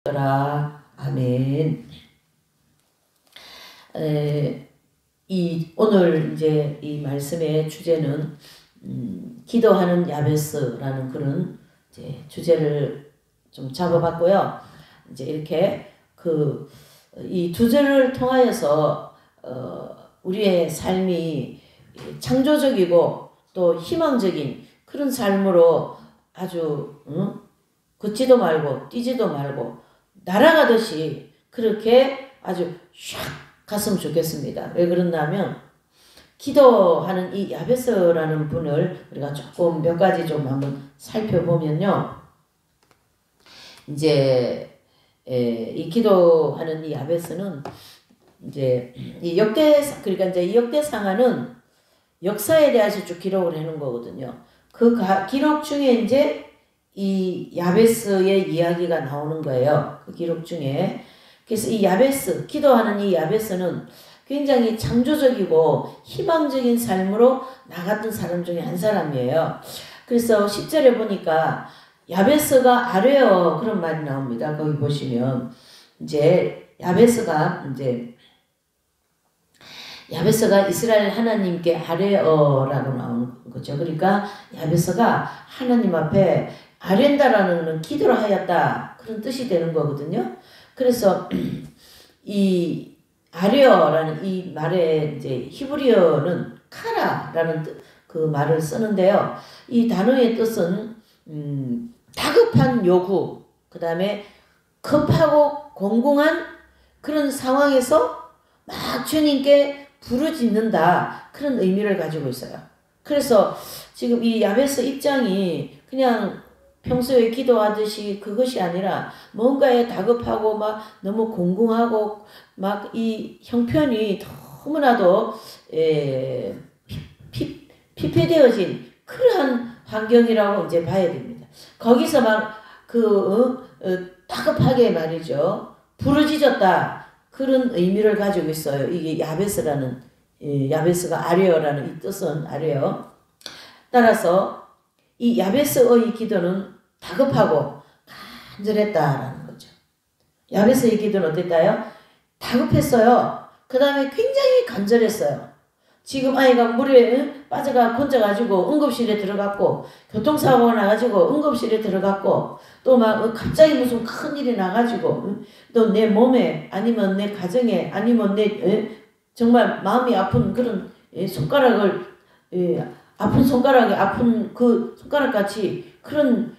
라 아멘. 오늘 이제 이 말씀의 주제는 기도하는 야베스라는 그런 이제 주제를 좀 잡아봤고요. 이제 이렇게 이 두 절을 통하여서 우리의 삶이 창조적이고 또 희망적인 그런 삶으로 아주 걷지도 말고 뛰지도 말고 날아가듯이 그렇게 아주 샥 갔으면 좋겠습니다. 왜 그러냐면 기도하는 이 야베스라는 분을 우리가 조금 몇 가지 좀 한번 살펴보면요. 이제 이 기도하는 이 야베스는 이제 이 그러니까 이제 이 역대상하는 역사에 대해서 쭉 기록을 해놓은 거거든요. 그 기록 중에 이제 이 야베스의 이야기가 나오는 거예요. 그 기록 중에. 그래서 이 야베스, 기도하는 이 야베스는 굉장히 창조적이고 희망적인 삶으로 나갔던 사람 중에 한 사람이에요. 그래서 10절에 보니까 야베스가 아뢰어 그런 말이 나옵니다. 거기 보시면 이제 야베스가 이스라엘 하나님께 아뢰어라고 나오는 거죠. 그러니까 야베스가 하나님 앞에 아련다라는 기도를 하였다 그런 뜻이 되는 거거든요. 그래서 이 아뢰어라는 이 말의 이제 히브리어는 카라라는 그 말을 쓰는데요. 이 단어의 뜻은 다급한 요구, 그 다음에 급하고 공공한 그런 상황에서 막 주님께 부르짖는다 그런 의미를 가지고 있어요. 그래서 지금 이 야베스 입장이 그냥 평소에 기도하듯이 그것이 아니라 뭔가에 다급하고 막 너무 공공하고 막 이 형편이 너무나도 피폐되어진 그러한 환경이라고 이제 봐야 됩니다. 거기서 막 다급하게 말이죠. 부르짖었다. 그런 의미를 가지고 있어요. 이게 야베스라는 야베스가 아뢰어라는 이 뜻은 아뢰어. 따라서 이 야베스의 기도는 다급하고 간절했다라는 거죠. 야베스의 기도는 어땠다요? 다급했어요. 그 다음에 굉장히 간절했어요. 지금 아이가 물에 빠져가 건져가지고 응급실에 들어갔고 교통사고가 나가지고 응급실에 들어갔고 또 막 갑자기 무슨 큰일이 나가지고 또 내 몸에 아니면 내 가정에 아니면 내 정말 마음이 아픈 그런 손가락을 아픈 손가락에 아픈 그 손가락같이 그런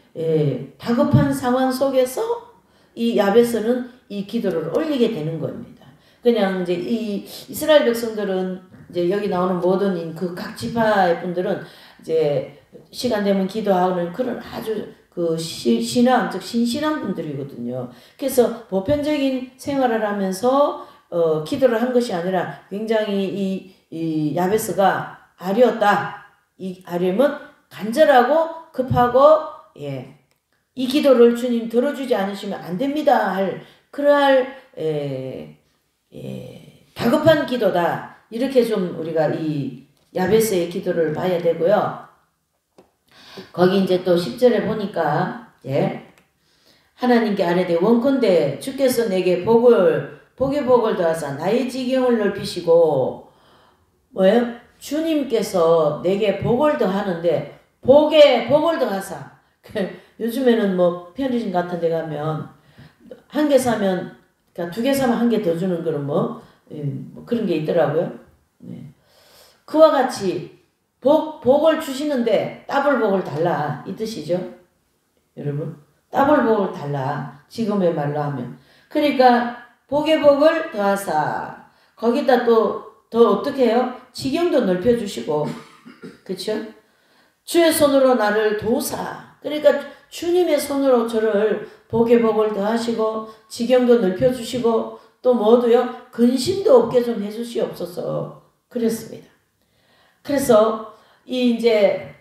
다급한 상황 속에서 이 야베스는 이 기도를 올리게 되는 겁니다. 그냥 이제 이 이스라엘 백성들은 이제 여기 나오는 모든 그 각 지파의 분들은 이제 시간 되면 기도하는 그런 아주 그 신앙, 즉 신실한 분들이거든요. 그래서 보편적인 생활을 하면서 기도를 한 것이 아니라 굉장히 이 야베스가 아뢰었다. 이 아뢰면 간절하고 급하고 이 기도를 주님 들어주지 않으시면 안 됩니다. 그러할 다급한 기도다. 이렇게 좀 우리가 이 야베스의 기도를 봐야 되고요. 거기 이제 또 10절에 보니까 하나님께 아뢰되 원컨대 주께서 내게 복의 복을 더하사 나의 지경을 넓히시고 뭐예요? 주님께서 내게 복을 더하는데 복에 복을 더하사 요즘에는 뭐 편의점 같은 데 가면 한 개 사면 그러니까 두 개 사면 한 개 더 주는 그런 뭐 그런 게 있더라고요. 그와 같이 복을 주시는데 더블 복을 달라 이 뜻이죠. 여러분 더블 복을 달라 지금의 말로 하면 그러니까 복의 복을 더하사 거기다 또 더 어떻게 해요? 지경도 넓혀주시고 그쵸? 주의 손으로 나를 도우사 그러니까 주님의 손으로 저를 복의 복을 더하시고 지경도 넓혀주시고 또 뭐도요? 근심도 없게 좀 해주시옵소서 그랬습니다. 그래서 이제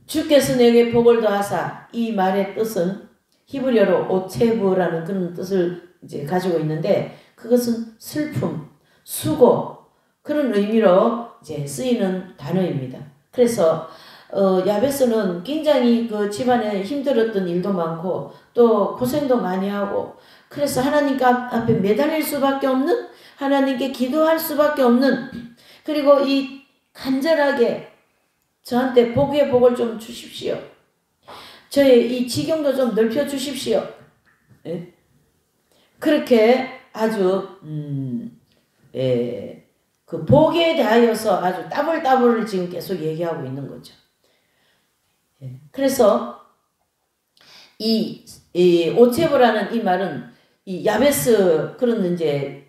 주께서 내게 복을 더하사 이 말의 뜻은 히브리어로 오체브라는 그런 뜻을 이제 가지고 있는데 그것은 슬픔, 수고 그런 의미로 이제 쓰이는 단어입니다. 그래서 야베스는 굉장히 그 집안에 힘들었던 일도 많고 또 고생도 많이 하고 그래서 하나님 앞에 매달릴 수밖에 없는 하나님께 기도할 수밖에 없는 그리고 이 간절하게 저한테 복의 복을 좀 주십시오. 저의 이 지경도 좀 넓혀 주십시오. 예? 그렇게 아주 그 복에 대하여서 아주 따블따블을 지금 계속 얘기하고 있는 거죠. 예. 그래서 이 오체브라는 이 말은 이 야베스 그런 이제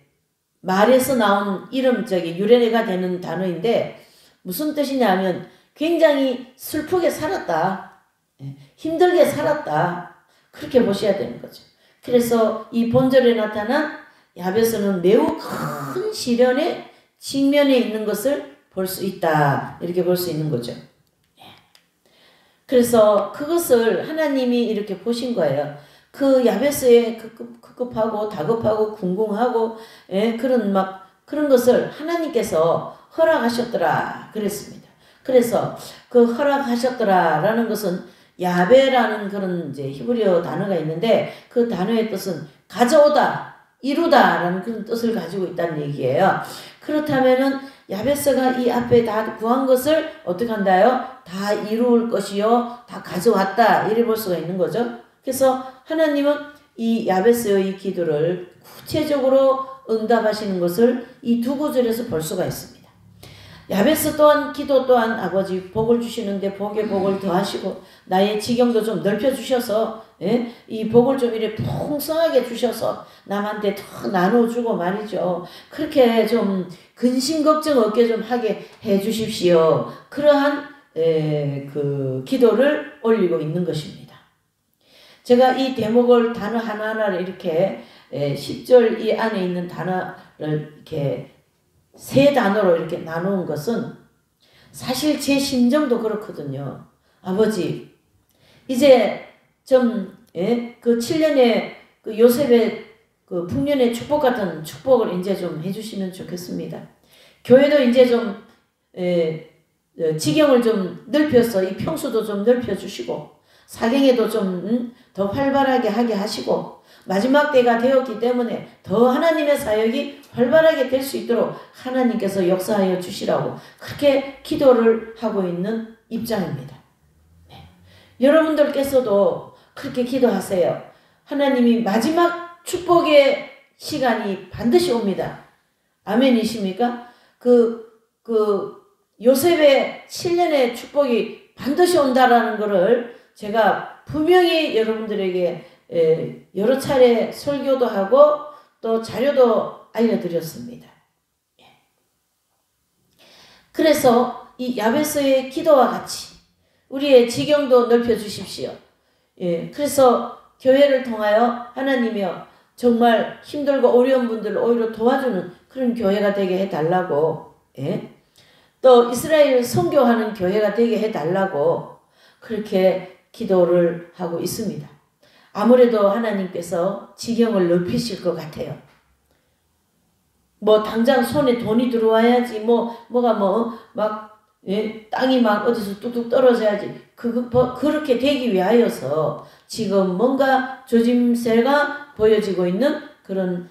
말에서 나온 이름 유래가 되는 단어인데 무슨 뜻이냐면 굉장히 슬프게 살았다. 힘들게 살았다. 그렇게 보셔야 되는 거죠. 그래서 이 본절에 나타난 야베스는 매우 큰 시련에 직면해 있는 것을 볼 수 있다. 이렇게 볼 수 있는 거죠. 그래서 그것을 하나님이 이렇게 보신 거예요. 그 야베스의 급급하고 다급하고 궁궁하고 그런 것을 하나님께서 허락하셨더라 그랬습니다. 그래서 그 허락하셨더라라는 것은 야베라는 그런 이제 히브리어 단어가 있는데 그 단어의 뜻은 가져오다, 이루다라는 그런 뜻을 가지고 있다는 얘기예요. 그렇다면은 야베스가 이 앞에 다 구한 것을 어떻게 한다요? 다 이루을 것이요, 다 가져왔다 이래 볼 수가 있는 거죠. 그래서 하나님은 이 야베스의 이 기도를 구체적으로 응답하시는 것을 이 두 구절에서 볼 수가 있습니다. 야베스 또한 기도 또한 아버지 복을 주시는데 복에 복을 더하시고 나의 지경도 좀 넓혀주셔서 이 복을 좀 이렇게 풍성하게 주셔서 남한테 더 나눠주고 말이죠. 그렇게 좀 근심 걱정 없게 좀 하게 해주십시오. 그러한 그 기도를 올리고 있는 것입니다. 제가 이 대목을 단어 하나하나를 이렇게 10절 이 안에 있는 단어를 이렇게 세 단어로 이렇게 나누은 것은 사실 제 심정도 그렇거든요. 아버지, 이제 좀, 그 7년의 그 요셉의 그 풍년의 축복 같은 축복을 이제 좀 해주시면 좋겠습니다. 교회도 이제 좀, 지경을 좀 넓혀서 이 평수도 좀 넓혀주시고, 사경에도 좀 더 활발하게 하게 하시고, 마지막 때가 되었기 때문에 더 하나님의 사역이 활발하게 될 수 있도록 하나님께서 역사하여 주시라고 그렇게 기도를 하고 있는 입장입니다. 네. 여러분들께서도 그렇게 기도하세요. 하나님이 마지막 축복의 시간이 반드시 옵니다. 아멘이십니까? 요셉의 7년의 축복이 반드시 온다라는 것을 제가 분명히 여러분들에게 여러 차례 설교도 하고 또 자료도 알려드렸습니다. 그래서 이 야베스의 기도와 같이 우리의 지경도 넓혀주십시오. 그래서 교회를 통하여 하나님이여 정말 힘들고 어려운 분들을 오히려 도와주는 그런 교회가 되게 해달라고 또 이스라엘 선교하는 교회가 되게 해달라고 그렇게 기도를 하고 있습니다. 아무래도 하나님께서 지경을 넓히실 것 같아요. 뭐 당장 손에 돈이 들어와야지 땅이 막 어디서 뚝뚝 떨어져야지 그렇게 되기 위하여서 지금 뭔가 조짐새가 보여지고 있는 그런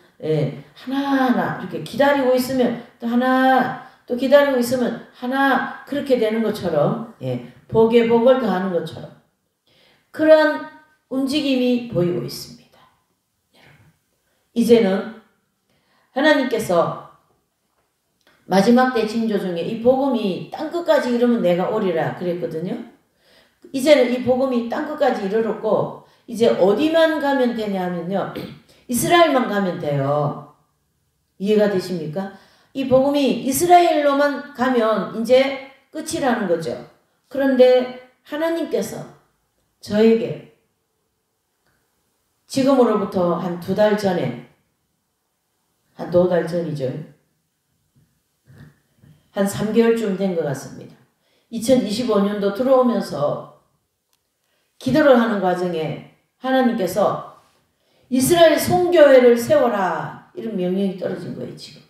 하나하나 이렇게 기다리고 있으면 또 하나 또 기다리고 있으면 하나 그렇게 되는 것처럼 복에 복을 더하는 것처럼 그런 움직임이 보이고 있습니다. 이제는 하나님께서 마지막 때 징조 중에 이 복음이 땅끝까지 이르면 내가 오리라 그랬거든요. 이제는 이 복음이 땅끝까지 이르렀고 이제 어디만 가면 되냐면요. 이스라엘만 가면 돼요. 이해가 되십니까? 이 복음이 이스라엘로만 가면 이제 끝이라는 거죠. 그런데 하나님께서 저에게 지금으로부터 한 2달 전에 한 2달 전이죠. 한 3개월쯤 된 것 같습니다. 2025년도 들어오면서 기도를 하는 과정에 하나님께서 이스라엘 송교회를 세워라 이런 명령이 떨어진 거예요. 지금.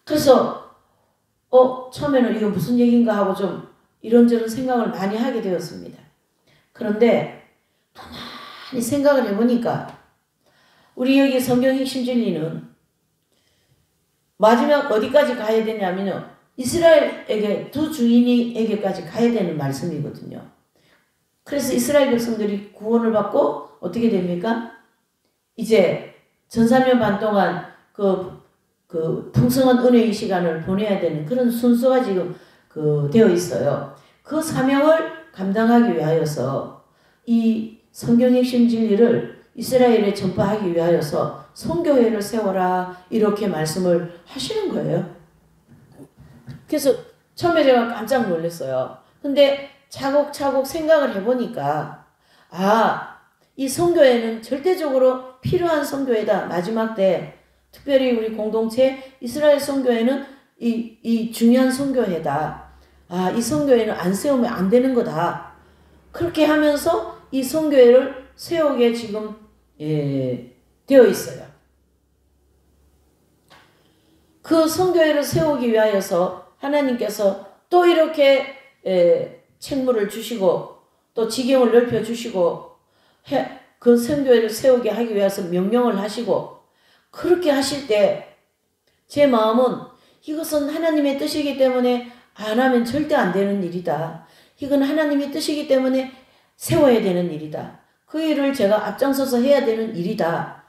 그래서 처음에는 이거 무슨 얘기인가 하고 좀 이런저런 생각을 많이 하게 되었습니다. 그런데 가만히 생각을 해보니까 우리 여기 성경 핵심 진리는 마지막 어디까지 가야 되냐면요. 이스라엘에게 두 주인에게까지 가야 되는 말씀이거든요. 그래서 이스라엘 백성들이 구원을 받고 어떻게 됩니까? 이제 전 3년 반 동안 그 풍성한 은혜의 시간을 보내야 되는 그런 순서가 지금 되어 있어요. 그 사명을 감당하기 위하여서 이 성경 핵심 진리를 이스라엘에 전파하기 위하여서 선교회를 세워라 이렇게 말씀을 하시는 거예요. 그래서 처음에 제가 깜짝 놀랐어요. 근데 차곡차곡 생각을 해보니까 이 선교회는 절대적으로 필요한 선교회다. 마지막 때 특별히 우리 공동체 이스라엘 선교회는 이 중요한 선교회다. 이 선교회는 안 세우면 안 되는 거다. 그렇게 하면서 이 선교회를 세우게 지금 되어 있어요. 그 선교회를 세우기 위하여서 하나님께서 또 이렇게 책무를 주시고 또 지경을 넓혀주시고 그 선교회를 세우게 하기 위해서 명령을 하시고 그렇게 하실 때 제 마음은 이것은 하나님의 뜻이기 때문에 안 하면 절대 안 되는 일이다. 이건 하나님의 뜻이기 때문에 세워야 되는 일이다. 그 일을 제가 앞장서서 해야 되는 일이다.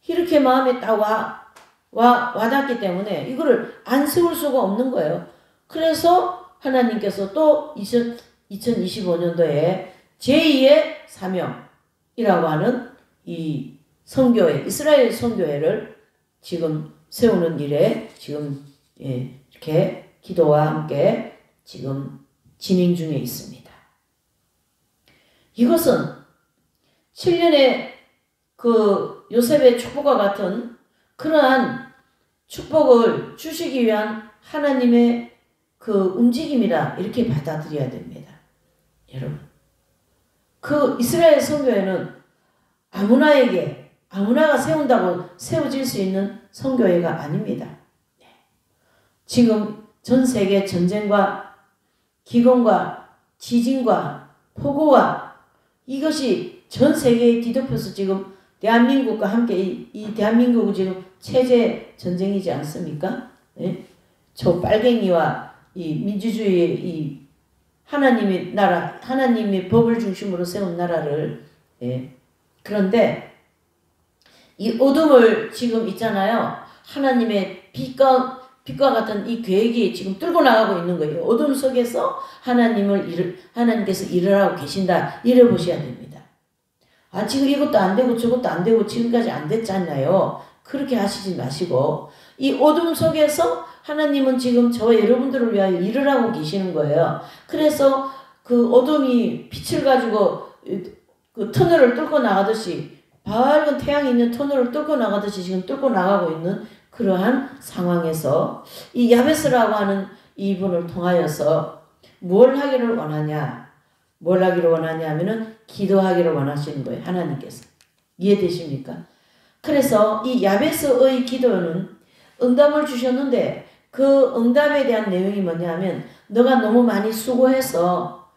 이렇게 마음에 딱 와닿기 때문에 이거를 안 세울 수가 없는 거예요. 그래서 하나님께서 또 2025년도에 제2의 사명이라고 하는 이 선교회, 이스라엘 선교회를 지금 세우는 일에 지금 이렇게 기도와 함께 지금 진행 중에 있습니다. 이것은 7년의 그 요셉의 축복과 같은 그러한 축복을 주시기 위한 하나님의 그 움직임이라 이렇게 받아들여야 됩니다. 여러분, 그 이스라엘 선교회는 아무나가 세운다고 세워질 수 있는 선교회가 아닙니다. 지금 전 세계 전쟁과 기근과 지진과 폭우와 이것이 전 세계에 뒤덮여서 지금 대한민국과 함께 이 대한민국은 지금 체제 전쟁이지 않습니까? 저 빨갱이와 이 민주주의의 이 하나님의 나라, 하나님의 법을 중심으로 세운 나라를 그런데 이 어둠을 지금 있잖아요. 하나님의 빛과 같은 이 계획이 지금 뚫고 나가고 있는 거예요. 어둠 속에서 하나님께서 일을 하고 계신다. 이래 보셔야 됩니다. 지금 이것도 안 되고 저것도 안 되고 지금까지 안 됐잖아요. 그렇게 하시지 마시고 이 어둠 속에서 하나님은 지금 저와 여러분들을 위하여 일을 하고 계시는 거예요. 그래서 그 어둠이 빛을 가지고 그 터널을 뚫고 나가듯이 밝은 태양이 있는 터널을 뚫고 나가듯이 지금 뚫고 나가고 있는 그러한 상황에서 이 야베스라고 하는 이분을 통하여서 뭘 하기를 원하냐? 뭘 하기를 원하냐 하면은 기도하기를 원하시는 거예요. 하나님께서. 이해되십니까? 그래서 이 야베스의 기도는 응답을 주셨는데 그 응답에 대한 내용이 뭐냐 하면 너가 너무 많이 수고해서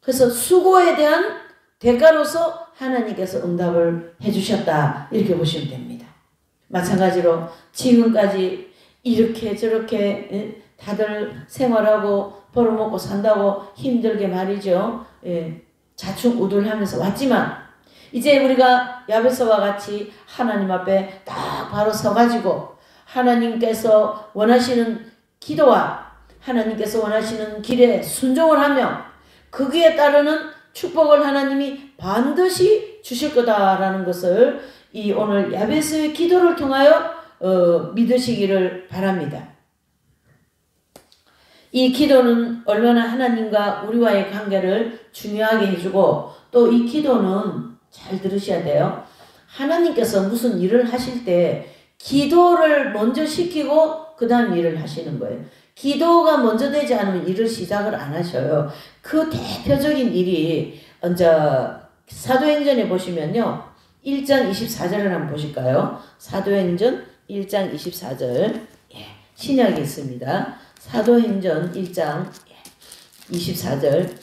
그래서 수고에 대한 대가로서 하나님께서 응답을 해주셨다. 이렇게 보시면 됩니다. 마찬가지로 지금까지 이렇게 저렇게 다들 생활하고 벌어먹고 산다고 힘들게 말이죠. 자충우돌하면서 왔지만 이제 우리가 야베스와 같이 하나님 앞에 딱 바로 서가지고 하나님께서 원하시는 기도와 하나님께서 원하시는 길에 순종을 하며 거기에 따르는 축복을 하나님이 반드시 주실 거다라는 것을 이 오늘 야베스의 기도를 통하여 믿으시기를 바랍니다. 이 기도는 얼마나 하나님과 우리와의 관계를 중요하게 해주고 또 이 기도는 잘 들으셔야 돼요. 하나님께서 무슨 일을 하실 때 기도를 먼저 시키고 그 다음 일을 하시는 거예요. 기도가 먼저 되지 않으면 일을 시작을 안 하셔요. 그 대표적인 일이 먼저 사도행전에 보시면요. 1장 24절을 한번 보실까요? 사도행전 1장 24절 신약에 있습니다. 사도행전 1장 24절.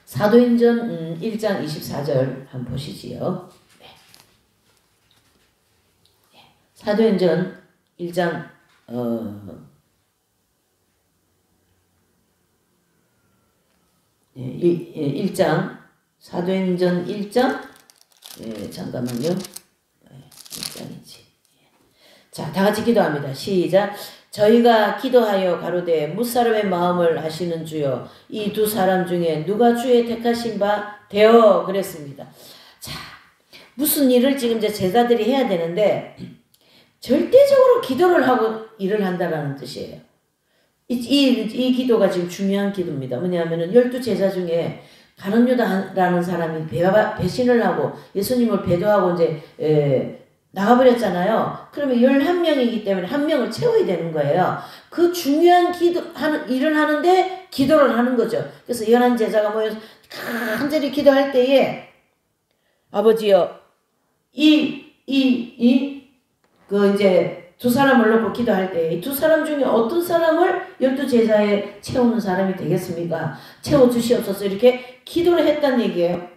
사도행전 1장 24절 한번 보시지요. 네. 사도행전 1장 1장 사도행전 1장 잠깐만요. 1장이지. 자, 다 같이 기도합니다. 시작. 저희가 기도하여 가로되 무사람의 마음을 아시는 주여 이 두 사람 중에 누가 주의 택하신 바 되어 그랬습니다. 자, 무슨 일을 지금 이제 제자들이 해야 되는데 절대적으로 기도를 하고 일을 한다라는 뜻이에요. 이 기도가 지금 중요한 기도입니다. 뭐냐면은 12제자 중에 가룟 유다라는 사람이 배신을 하고 예수님을 배도하고 이제 나가버렸잖아요. 그러면 11명이기 때문에 한 명을 채워야 되는 거예요. 그 중요한 일을 하는데 기도를 하는 거죠. 그래서 11제자가 모여서 간절히 기도할 때에 아버지여 이제 두 사람을 놓고 기도할 때 이 두 사람 중에 어떤 사람을 12제자에 채우는 사람이 되겠습니까? 채워주시옵소서 이렇게 기도를 했다는 얘기예요.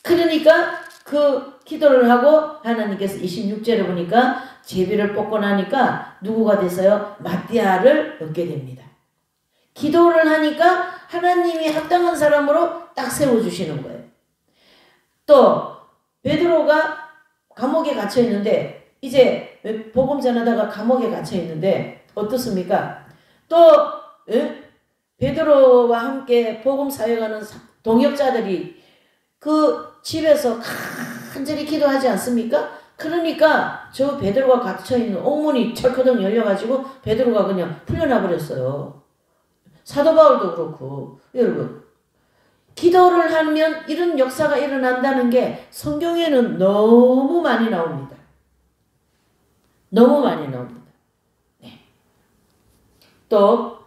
그러니까 그 기도를 하고 하나님께서 26절에 보니까 제비를 뽑고 나니까 누구가 됐어요? 마띠아를 얻게 됩니다. 기도를 하니까 하나님이 합당한 사람으로 딱 세워주시는 거예요. 또 베드로가 감옥에 갇혀 있는데 이제 복음 전하다가 감옥에 갇혀 있는데 어떻습니까? 또 베드로와 함께 복음 사역하는 동역자들이 그 집에서 간절히 기도하지 않습니까? 그러니까 저 베드로가 갇혀 있는 옥문이 철커덕 열려가지고 베드로가 그냥 풀려나 버렸어요. 사도 바울도 그렇고 여러분 기도를 하면 이런 역사가 일어난다는 게 성경에는 너무 많이 나옵니다. 너무 많이 나옵니다. 네. 또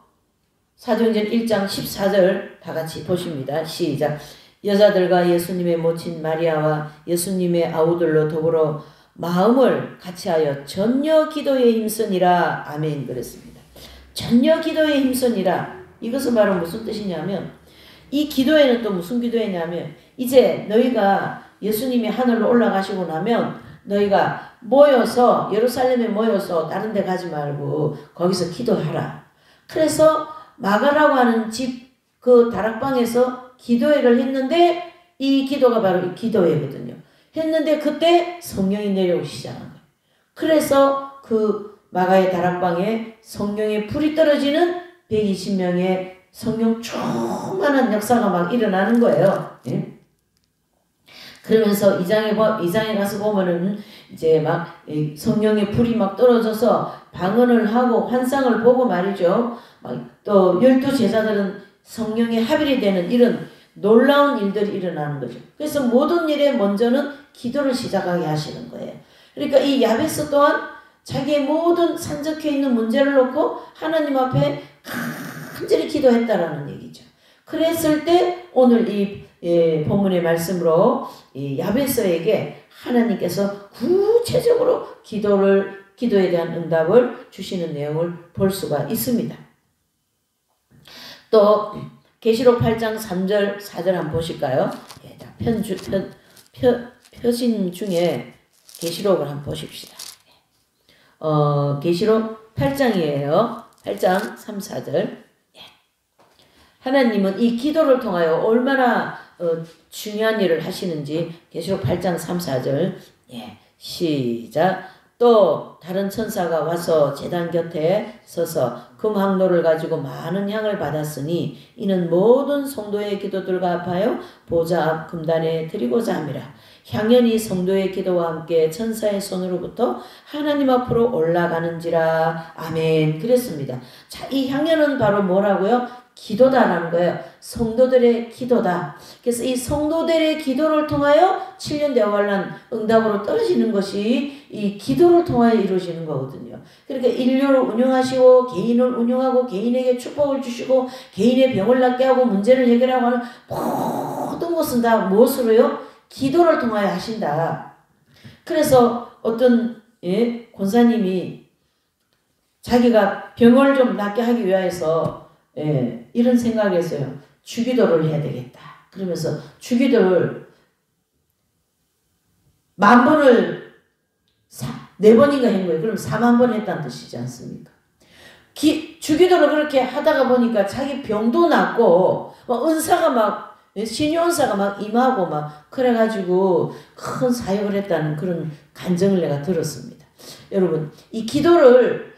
사도행전 1장 14절 다 같이 보십니다. 시작. 여자들과 예수님의 모친 마리아와 예수님의 아우들로 더불어 마음을 같이하여 전혀 기도에 힘쓰니라. 아멘. 그랬습니다. 전혀 기도에 힘쓰니라. 이것은 바로 무슨 뜻이냐면 이 기도에는 또 무슨 기도회냐면 이제 너희가 예수님이 하늘로 올라가시고 나면 너희가 모여서 예루살렘에 모여서 다른 데 가지 말고 거기서 기도하라. 그래서 마가라고 하는 집 그 다락방에서 기도회를 했는데 이 기도가 바로 이 기도회거든요. 했는데 그때 성령이 내려오기 시작한 거예요. 그래서 그 마가의 다락방에 성령의 불이 떨어지는 120명의 성령 충만한 역사가 막 일어나는 거예요. 예? 그러면서 2장에 가서 보면은 이제 막 성령의 불이 막 떨어져서 방언을 하고 환상을 보고 말이죠. 막 또 12제자들은 성령의 합일이 되는 이런 놀라운 일들이 일어나는 거죠. 그래서 모든 일에 먼저는 기도를 시작하게 하시는 거예요. 그러니까 이 야베스 또한 자기의 모든 산적해 있는 문제를 놓고 하나님 앞에 간절히 기도했다라는 얘기죠. 그랬을 때 오늘 이 본문의 말씀으로 이 야베스에게 하나님께서 구체적으로 기도에 대한 응답을 주시는 내용을 볼 수가 있습니다. 또 계시록 8장 3절 4절 한번 보실까요? 표신 중에 계시록을 한번 보십시다. 계시록 8장이에요. 8장 3, 4절. 하나님은 이 기도를 통하여 얼마나 중요한 일을 하시는지 계시록 8장 3, 4절. 시작. 또 다른 천사가 와서 제단 곁에 서서 금항로를 가지고 많은 향을 받았으니 이는 모든 성도의 기도들과 합하여 보좌 앞 금단에 드리고자 함이라. 향연이 성도의 기도와 함께 천사의 손으로부터 하나님 앞으로 올라가는지라. 아멘. 그랬습니다. 자, 이 향연은 바로 뭐라고요? 기도다라는 거예요. 성도들의 기도다. 그래서 이 성도들의 기도를 통하여 7년 대환란 응답으로 떨어지는 것이 이 기도를 통하여 이루어지는 거거든요. 그러니까 인류를 운영하시고 개인을 운영하고 개인에게 축복을 주시고 개인의 병을 낫게 하고 문제를 해결하고 하는 모든 것은 다 무엇으로요? 기도를 통하여 하신다. 그래서 어떤 권사님이 자기가 병을 좀 낫게 하기 위해서 이런 생각을 했어요. 주기도를 해야 되겠다. 그러면서 주기도를 10,000번을 4번인가 한 거예요. 그럼 40,000번 했다는 뜻이지 않습니까? 주기도를 그렇게 하다가 보니까 자기 병도 낫고 은사가 막 신유은사가 막 임하고 막 그래가지고 큰 사역을 했다는 그런 간증을 내가 들었습니다. 여러분 이 기도를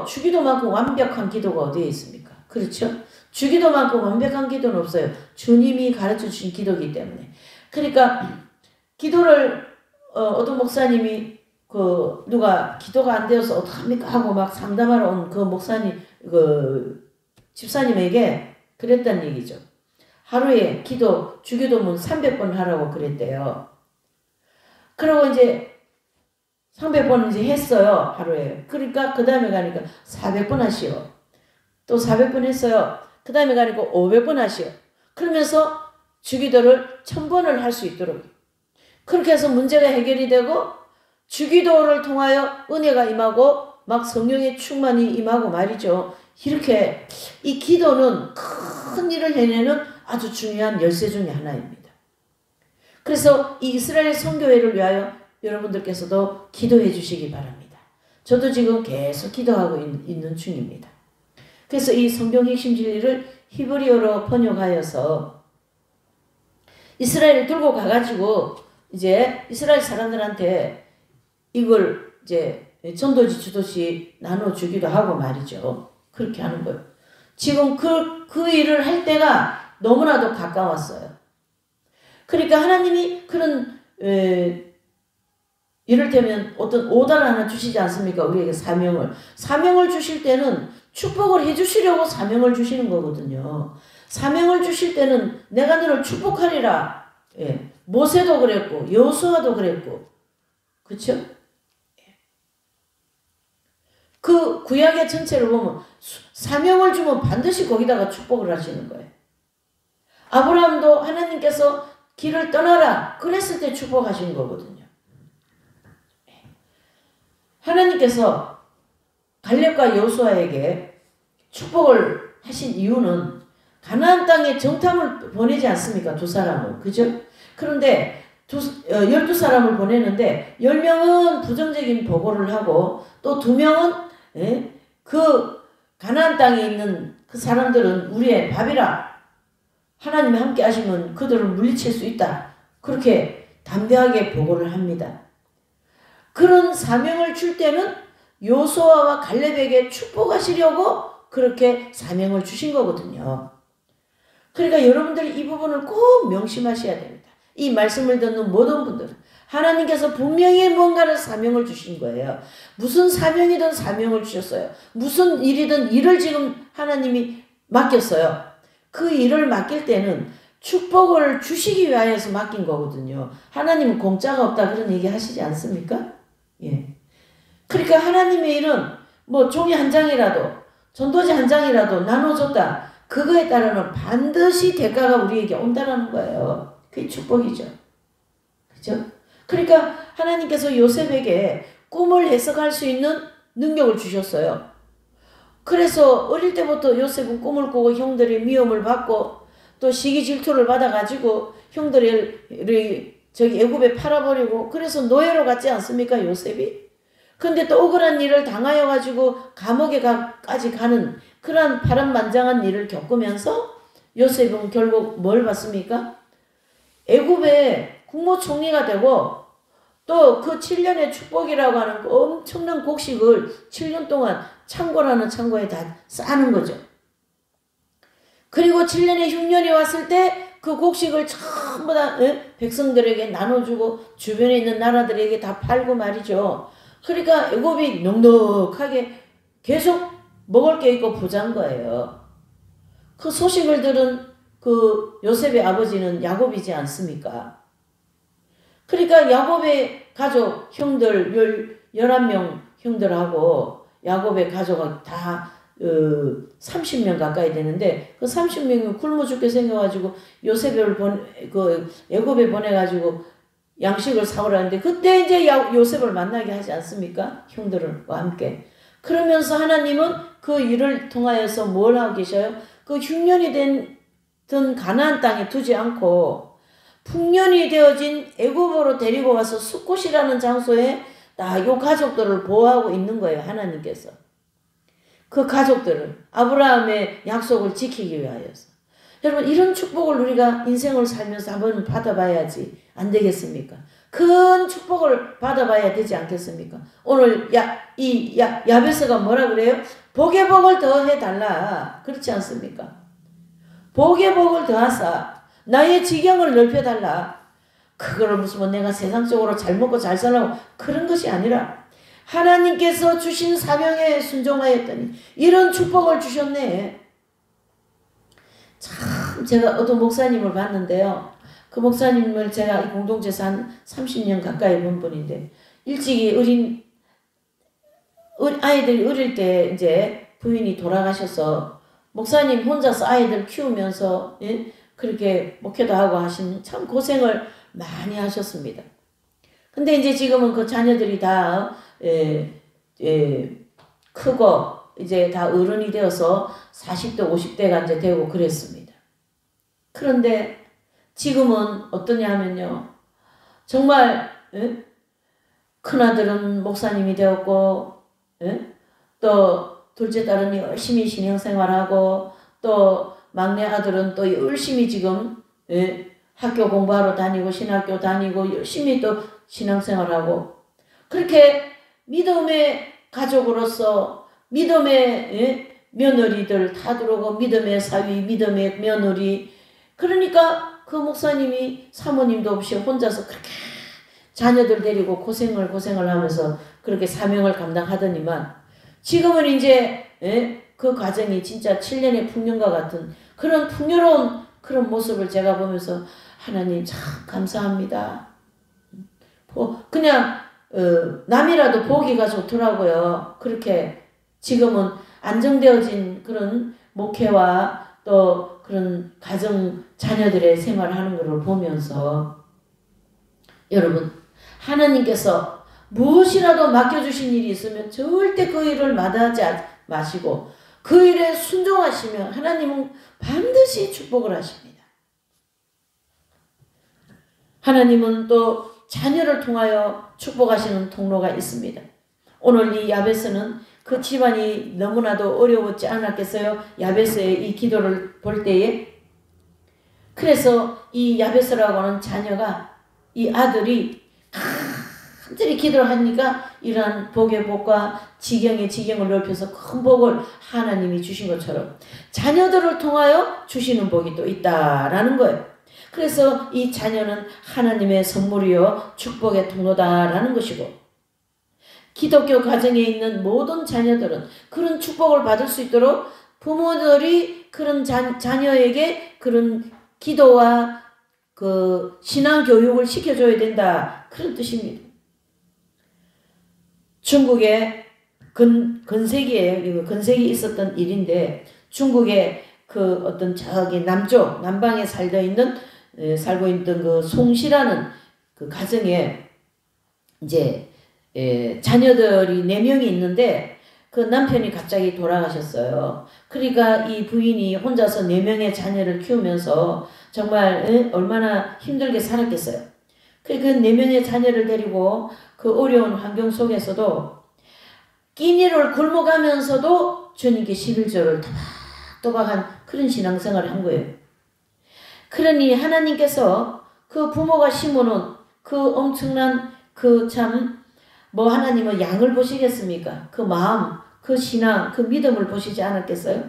주기도만큼 완벽한 기도가 어디에 있습니까? 그렇죠? 주기도만큼 완벽한 기도는 없어요. 주님이 가르쳐 주신 기도이기 때문에. 그러니까 기도를 어떤 목사님이 누가 기도가 안 되어서 어떡합니까 하고 막 상담하러 온 그 목사님 집사님에게 그랬단 얘기죠. 하루에 주기도문 300번 하라고 그랬대요. 그리고 이제 300번 이제 했어요. 하루에. 그러니까 그 다음에 가니까 400번 하시오. 또 400번 했어요. 그 다음에 가니까 500번 하시오. 그러면서 주기도를 1000번을 할 수 있도록. 그렇게 해서 문제가 해결이 되고 주기도를 통하여 은혜가 임하고 막 성령의 충만이 임하고 말이죠. 이렇게 이 기도는 큰 일을 해내는 아주 중요한 열쇠 중에 하나입니다. 그래서 이 이스라엘 선교회를 위하여 여러분들께서도 기도해 주시기 바랍니다. 저도 지금 계속 기도하고 있는 중입니다. 그래서 이 성경 핵심 진리를 히브리어로 번역하여서 이스라엘을 들고 가가지고 이제 이스라엘 사람들한테 이걸 이제 전도지 주도시 나눠주기도 하고 말이죠. 그렇게 하는 거예요. 지금 그 일을 할 때가 너무나도 가까웠어요. 그러니까 하나님이 그런 이를테면 어떤 오더를 하나 주시지 않습니까? 우리에게 사명을 주실 때는 축복을 해주시려고 사명을 주시는 거거든요. 사명을 주실 때는 내가 너를 축복하리라. 모세도 그랬고 여호수아도 그랬고 그렇죠? 그 구약의 전체를 보면 사명을 주면 반드시 거기다가 축복을 하시는 거예요. 아브라함도 하나님께서 길을 떠나라 그랬을 때 축복하신 거거든요. 하나님께서 갈렙과 여호수아에게 축복을 하신 이유는 가나안 땅에 정탐을 보내지 않습니까? 2사람을. 그죠? 그런데 12사람을 보내는데 10명은 부정적인 보고를 하고 또 2명은 그 가나안 땅에 있는 그 사람들은 우리의 밥이라 하나님이 함께 하시면 그들을 물리칠 수 있다. 그렇게 담대하게 보고를 합니다. 그런 사명을 줄 때는 여호수아와 갈렙에게 축복하시려고 그렇게 사명을 주신 거거든요. 그러니까 여러분들이 이 부분을 꼭 명심하셔야 됩니다. 이 말씀을 듣는 모든 분들은 하나님께서 분명히 뭔가를 사명을 주신 거예요. 무슨 사명이든 사명을 주셨어요. 무슨 일이든 일을 지금 하나님이 맡겼어요. 그 일을 맡길 때는 축복을 주시기 위하여서 맡긴 거거든요. 하나님은 공짜가 없다 그런 얘기 하시지 않습니까? 예. 그러니까 하나님의 일은 종이 한 장이라도 전도지 한 장이라도 나눠줬다. 그거에 따르는 반드시 대가가 우리에게 온다는 거예요. 그게 축복이죠. 그죠? 그러니까 하나님께서 요셉에게 꿈을 해석할 수 있는 능력을 주셨어요. 그래서 어릴 때부터 요셉은 꿈을 꾸고 형들의 미움을 받고 또 시기 질투를 받아가지고 형들이 애굽에 팔아버리고 그래서 노예로 갔지 않습니까? 요셉이. 근데 또 억울한 일을 당하여가지고 감옥에까지 가는 그런 파란만장한 일을 겪으면서 요셉은 결국 뭘 받습니까? 애굽의 국무총리가 되고 또 그 7년의 축복이라고 하는 그 엄청난 곡식을 7년 동안 창고라는 창고에 다 싸는 거죠. 그리고 7년의 흉년이 왔을 때 그 곡식을 전부 다 백성들에게 나눠주고 주변에 있는 나라들에게 다 팔고 말이죠. 그러니까 애굽이 넉넉하게 계속 먹을 게 있고 부자인 거예요. 그 소식을 들은 그 요셉의 아버지는 야곱이지 않습니까? 그러니까 야곱의 가족 형들 11명 형들하고 야곱의 가족은 다 30명 가까이 되는데 그 30명이 굶어 죽게 생겨가지고 요셉을 애굽에 보내가지고 양식을 사오라는데 그때 이제 요셉을 만나게 하지 않습니까? 형들과 함께. 그러면서 하나님은 그 일을 통하여서 뭘 하고 계셔요? 그 흉년이 든 가나안 땅에 두지 않고 풍년이 되어진 애굽으로 데리고 와서 숫곳이라는 장소에 다 요 가족들을 보호하고 있는 거예요. 하나님께서. 그 가족들을 아브라함의 약속을 지키기 위하여서. 여러분 이런 축복을 우리가 인생을 살면서 한번 받아봐야지 안 되겠습니까? 큰 축복을 받아봐야 되지 않겠습니까? 오늘 야베스가 뭐라 그래요? 복의 복을 더해달라. 그렇지 않습니까? 복의 복을 더하사 나의 지경을 넓혀달라. 그거를 무슨 뭐 내가 세상적으로 잘 먹고 잘 살라고 그런 것이 아니라 하나님께서 주신 사명에 순종하였더니 이런 축복을 주셨네. 참 제가 어떤 목사님을 봤는데요. 그 목사님을 제가 공동체에서 한 30년 가까이 본 분인데 일찍이 아이들이 어릴 때 이제 부인이 돌아가셔서 목사님 혼자서 아이들 키우면서 그렇게 목회도 하고 하신 참 고생을 많이 하셨습니다. 근데 이제 지금은 그 자녀들이 다 크고 이제 다 어른이 되어서 40대 50대가 이제 되고 그랬습니다. 그런데 지금은 어떠냐 하면요. 정말 큰아들은 목사님이 되었고 또 둘째 딸은 열심히 신앙생활하고 또 막내 아들은 또 열심히 지금 학교 공부하러 다니고 신학교 다니고 열심히 또 신앙생활하고 그렇게 믿음의 가족으로서 믿음의 며느리들 다 들어오고 믿음의 사위 믿음의 며느리 그러니까 그 목사님이 사모님도 없이 혼자서 그렇게 자녀들 데리고 고생을 하면서 그렇게 사명을 감당하더니만 지금은 이제 그 과정이 진짜 7년의 풍년과 같은 그런 풍요로운 그런 모습을 제가 보면서 하나님 참 감사합니다. 그냥 남이라도 보기가 좋더라고요. 그렇게 지금은 안정되어진 그런 목회와 또 그런 가정 자녀들의 생활을 하는 것을 보면서 여러분 하나님께서 무엇이라도 맡겨주신 일이 있으면 절대 그 일을 마다하지 마시고 그 일에 순종하시면 하나님은 반드시 축복을 하십니다. 하나님은 또 자녀를 통하여 축복하시는 통로가 있습니다. 오늘 이 야베스는 그 집안이 너무나도 어려웠지 않았겠어요? 야베스의 이 기도를 볼 때에 그래서 이 야베스라고 하는 자녀가 이 아들이 간절히 기도를 하니까 이러한 복의 복과 지경의 지경을 넓혀서 큰 복을 하나님이 주신 것처럼 자녀들을 통하여 주시는 복이 또 있다라는 거예요. 그래서 이 자녀는 하나님의 선물이요 축복의 통로다라는 것이고 기독교 가정에 있는 모든 자녀들은 그런 축복을 받을 수 있도록 부모들이 그런 자녀에게 그런 기도와 그 신앙 교육을 시켜줘야 된다 그런 뜻입니다. 중국에 건세기에 이거 건세기 있었던 일인데 중국의 그 어떤 저기 남쪽 남방에 살고 있는 그 송시라는 그 가정에 이제 자녀들이 4명이 있는데 그 남편이 갑자기 돌아가셨어요. 그러니까 이 부인이 혼자서 4명의 자녀를 키우면서 정말 얼마나 힘들게 살았겠어요. 그 4명의 자녀를 데리고 그 어려운 환경 속에서도 끼니를 굶어가면서도 주님께 11조를 또박또박한 그런 신앙생활을 한 거예요. 그러니 하나님께서 그 부모가 심어놓은 그 엄청난 그 참 뭐 하나님은 양을 보시겠습니까? 그 마음, 그 신앙, 그 믿음을 보시지 않았겠어요?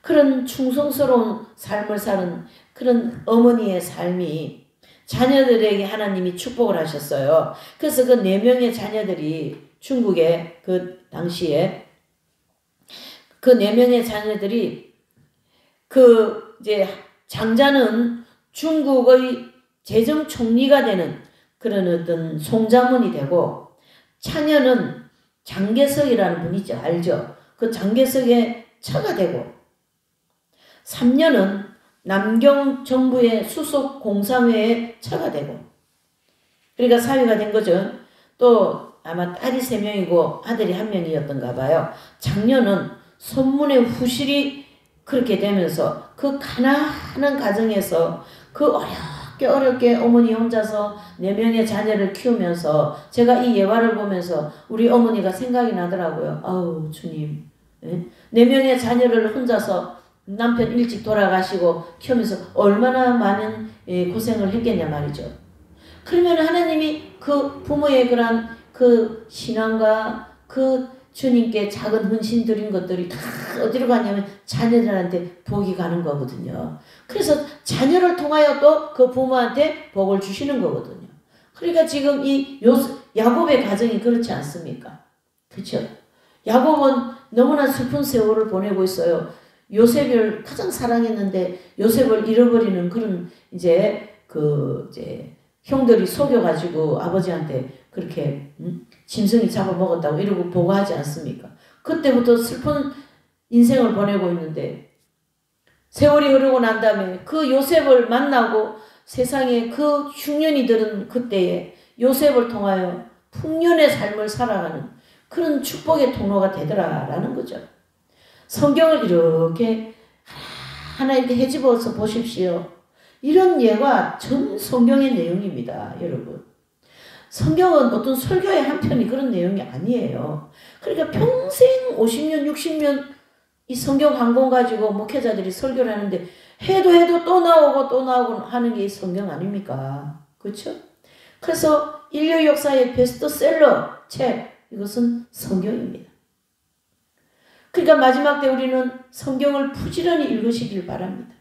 그런 충성스러운 삶을 사는 그런 어머니의 삶이 자녀들에게 하나님이 축복을 하셨어요. 그래서 그 4명의 자녀들이 중국에 그 당시에 그 4명의 자녀들이 그 이제 장자는 중국의 재정 총리가 되는 그런 어떤 송자문이 되고 차녀는 장개석이라는 분이죠. 알죠? 그 장개석의 처가 되고 3년은 남경 정부의 수속 공상회의 처가 되고 그러니까 사위가 된 거죠. 또 아마 딸이 3명이고 아들이 1명이었던가 봐요. 장녀는 손문의 후실이 그렇게 되면서 그 가난한 가정에서 그 어렵게 어머니 혼자서 4명의 자녀를 키우면서 제가 이 예화를 보면서 우리 어머니가 생각이 나더라고요. 아우 주님, 4명의 자녀를 혼자서 남편 일찍 돌아가시고 키우면서 얼마나 많은 고생을 했겠냐 말이죠. 그러면 하나님이 그 부모의 그런 그 신앙과 그 주님께 작은 헌신 드린 것들이 다 어디로 가냐면 자녀들한테 복이 가는 거거든요. 그래서 자녀를 통하여 또 그 부모한테 복을 주시는 거거든요. 그러니까 지금 이 야곱의 가정이 그렇지 않습니까? 그렇죠? 야곱은 너무나 슬픈 세월을 보내고 있어요. 요셉을 가장 사랑했는데 요셉을 잃어버리는 그런 이제 형들이 속여가지고 아버지한테 그렇게 짐승이 잡아먹었다고 이러고 보고하지 않습니까? 그때부터 슬픈 인생을 보내고 있는데 세월이 흐르고 난 다음에 그 요셉을 만나고 세상에 그 흉년이 들은 그때에 요셉을 통하여 풍년의 삶을 살아가는 그런 축복의 통로가 되더라라는 거죠. 성경을 이렇게 하나 이렇게 헤집어서 보십시오. 이런 예가 전 성경의 내용입니다, 여러분. 성경은 어떤 설교의 한 편이 그런 내용이 아니에요. 그러니까 평생 50년, 60년 이 성경 한 권 가지고 목회자들이 설교를 하는데 해도 또 나오고 하는 게 이 성경 아닙니까? 그렇죠? 그래서 인류 역사의 베스트셀러 책, 이것은 성경입니다. 그러니까 마지막 때 우리는 성경을 부지런히 읽으시길 바랍니다.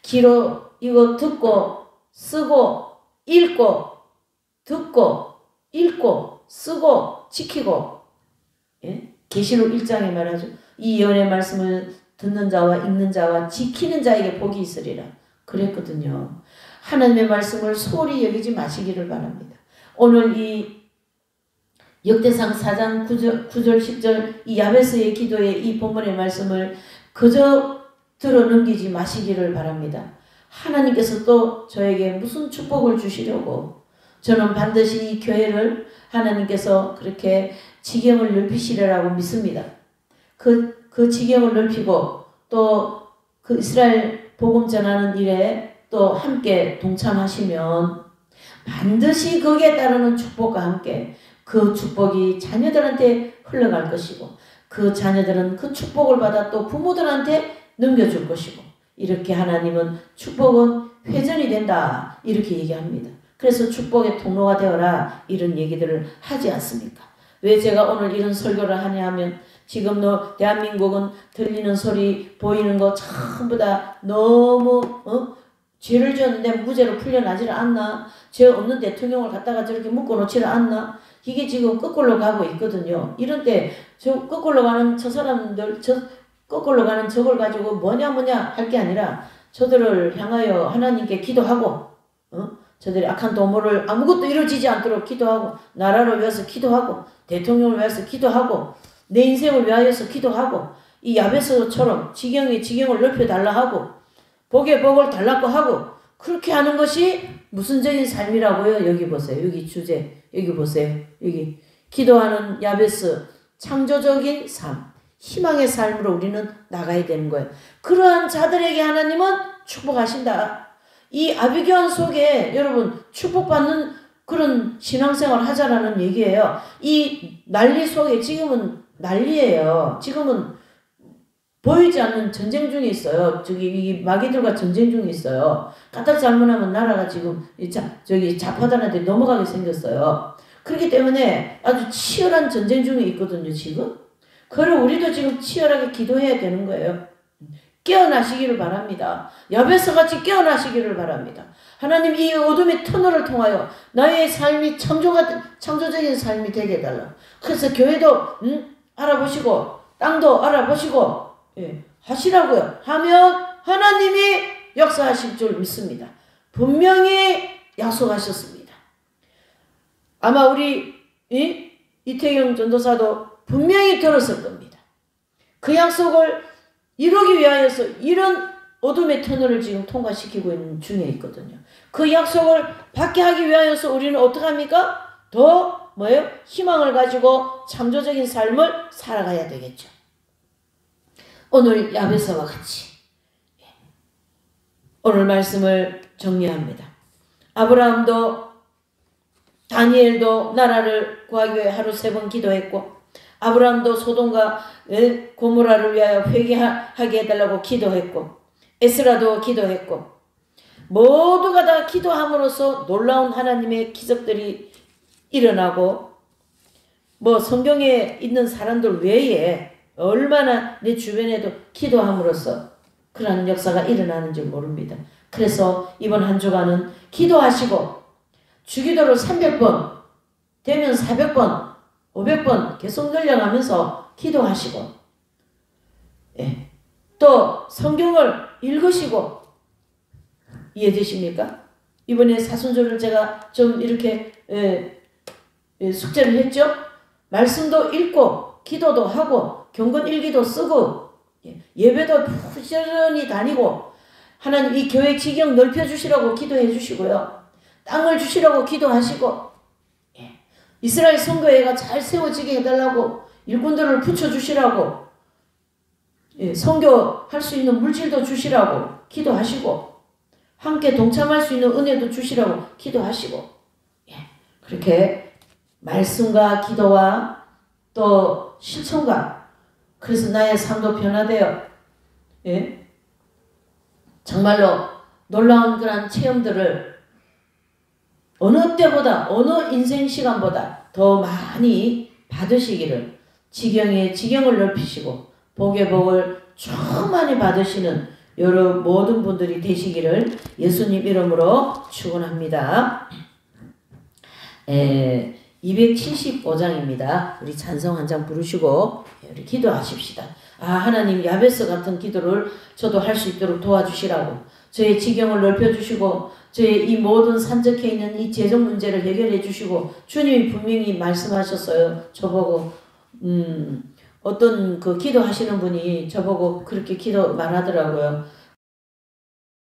기로 이거 듣고 쓰고 읽고 듣고 읽고 쓰고 지키고, 예? 계시록 1장에 말하죠. 이 예언의 말씀을 듣는 자와 읽는 자와 지키는 자에게 복이 있으리라 그랬거든요. 하나님의 말씀을 소홀히 여기지 마시기를 바랍니다. 오늘 이 역대상 4장 9절 10절 이 야베스의 기도의 이 본문의 말씀을 그저 들어 넘기지 마시기를 바랍니다. 하나님께서 또 저에게 무슨 축복을 주시려고, 저는 반드시 이 교회를 하나님께서 그렇게 지경을 넓히시리라고 믿습니다. 그 지경을 넓히고 또 그 이스라엘 복음 전하는 일에 또 함께 동참하시면 반드시 거기에 따르는 축복과 함께 그 축복이 자녀들한테 흘러갈 것이고 그 자녀들은 그 축복을 받아 또 부모들한테 넘겨줄 것이고, 이렇게 하나님은 축복은 회전이 된다 이렇게 얘기합니다. 그래서 축복의 통로가 되어라 이런 얘기들을 하지 않습니까? 왜 제가 오늘 이런 설교를 하냐 하면 지금 대한민국은 들리는 소리 보이는 거 전부 다 너무 죄를 지었는데 무죄로 풀려나지를 않나, 죄 없는 대통령을 갖다가 저렇게 묶어놓지를 않나, 이게 지금 거꾸로 가고 있거든요. 이런 때 저 거꾸로 가는 저 사람들 거꾸로 가는 저걸 가지고 뭐냐 할 게 아니라 저들을 향하여 하나님께 기도하고 저들이 악한 도모를 아무것도 이루어지지 않도록 기도하고 나라를 위해서 기도하고 대통령을 위해서 기도하고 내 인생을 위하여서 기도하고 이 야베스처럼 지경을 넓혀달라 하고 복에 복을 달라고 하고 그렇게 하는 것이 무슨적인 삶이라고요? 여기 보세요. 여기 주제 여기 보세요. 여기 기도하는 야베스 창조적인 삶, 희망의 삶으로 우리는 나가야 되는 거예요. 그러한 자들에게 하나님은 축복하신다. 이 아비규환 속에 여러분 축복받는 그런 신앙생활 하자라는 얘기예요. 이 난리 속에 지금은 난리예요. 지금은 보이지 않는 전쟁 중에 있어요. 이 마귀들과 전쟁 중에 있어요. 까딱 잘못하면 나라가 지금 자파단한테 넘어가게 생겼어요. 그렇기 때문에 아주 치열한 전쟁 중에 있거든요, 지금. 그럼 우리도 지금 치열하게 기도해야 되는 거예요. 깨어나시기를 바랍니다. 야베스같이 깨어나시기를 바랍니다. 하나님 이 어둠의 터널을 통하여 나의 삶이 창조적인 삶이 되게 해달라. 그래서 교회도 알아보시고 땅도 알아보시고 하시라고요. 하면 하나님이 역사하실 줄 믿습니다. 분명히 약속하셨습니다. 아마 우리 이태경 전도사도 분명히 들었을 겁니다. 그 약속을 이루기 위하여서 이런 어둠의 터널을 지금 통과시키고 있는 중에 있거든요. 그 약속을 받게 하기 위하여서 우리는 어떻게 합니까? 더 뭐예요? 희망을 가지고 창조적인 삶을 살아가야 되겠죠. 오늘 야베스와 같이 오늘 말씀을 정리합니다. 아브라함도 다니엘도 나라를 구하기 위해 하루 3번 기도했고, 아브라함도 소돔과 고모라를 위하여 회개하게 해달라고 기도했고, 에스라도 기도했고, 모두가 다 기도함으로써 놀라운 하나님의 기적들이 일어나고, 뭐 성경에 있는 사람들 외에 얼마나 내 주변에도 기도함으로써 그러한 역사가 일어나는지 모릅니다. 그래서 이번 한 주간은 기도하시고 주기도를 300번 되면 400번 500번 계속 늘려가면서 기도하시고, 예. 또 성경을 읽으시고, 이해되십니까? 이번에 사순절을 제가 좀 이렇게 숙제를 했죠. 말씀도 읽고 기도도 하고 경건 일기도 쓰고 예배도 부지런히 다니고, 하나님 이 교회 지경 넓혀주시라고 기도해 주시고요. 땅을 주시라고 기도하시고, 이스라엘 선교회가 잘 세워지게 해달라고 일꾼들을 붙여주시라고, 선교할 수 있는 물질도 주시라고 기도하시고, 함께 동참할 수 있는 은혜도 주시라고 기도하시고, 그렇게 말씀과 기도와 또 실천과, 그래서 나의 삶도 변화되어 정말로 놀라운 그런 체험들을 어느 때보다 어느 인생 시간보다 더 많이 받으시기를, 지경에 지경을 넓히시고 복의 복을 충만히 받으시는 여러 모든 분들이 되시기를 예수님 이름으로 축원합니다. 275장입니다. 우리 찬송 한 장 부르시고 우리 기도하십시다. 하나님 야베스 같은 기도를 저도 할 수 있도록 도와주시라고, 저의 지경을 넓혀주시고 저의 이 모든 산적해 있는 이 재정 문제를 해결해 주시고, 주님이 분명히 말씀하셨어요. 저보고 어떤 그 기도하시는 분이 저보고 그렇게 기도 말하더라고요.